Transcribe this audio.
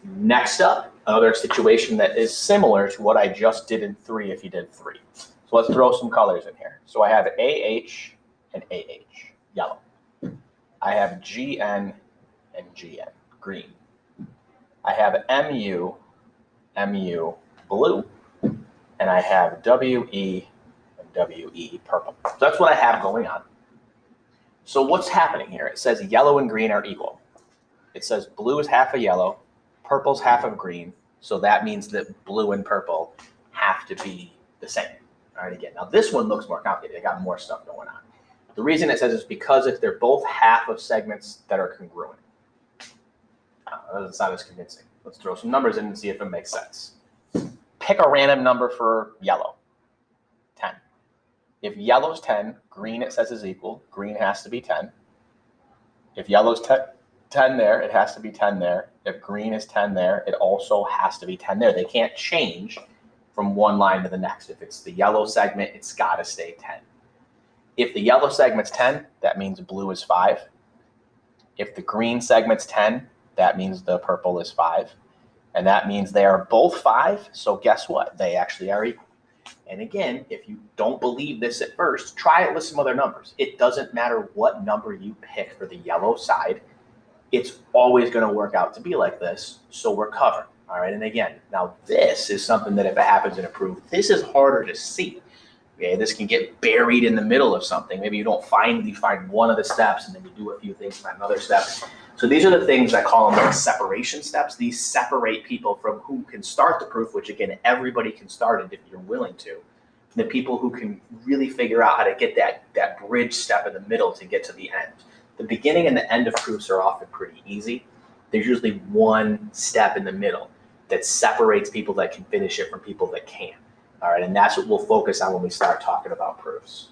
Next up, another situation that is similar to what I just did in 3 if you did 3. So let's throw some colors in here. So I have AH and AH, yellow. I have GN and GN, green. I have MU, MU, blue. And I have WE and WE, purple. So that's what I have going on. So what's happening here? It says yellow and green are equal. It says blue is half of yellow, purple's half of green. So that means that blue and purple have to be the same. All right, again, now this one looks more complicated. They got more stuff going on. The reason it says is because if they're both half of segments that are congruent. It's not as convincing. Let's throw some numbers in and see if it makes sense. Pick a random number for yellow, 10. If yellow's 10, green it says is equal, green has to be 10. If yellow's 10 there, it has to be 10 there. If green is 10 there, it also has to be 10 there. They can't change from one line to the next. If it's the yellow segment, it's got to stay 10. If the yellow segment's 10, that means blue is 5. If the green segment's 10, that means the purple is 5. And that means they are both 5. So guess what? They actually are equal. And again, if you don't believe this at first, try it with some other numbers. It doesn't matter what number you pick for the yellow side. It's always going to work out to be like this. So we're covered. All right. And again, now this is something that if it happens in a proof, this is harder to see. Okay, this can get buried in the middle of something. Maybe you find one of the steps and then you do a few things, find another step. So these are the things I call them like separation steps. These separate people from who can start the proof, which again, everybody can start it if you're willing to. The people who can really figure out how to get that bridge step in the middle to get to the end. The beginning and the end of proofs are often pretty easy. There's usually one step in the middle that separates people that can finish it from people that can't. All right, and that's what we'll focus on when we start talking about proofs.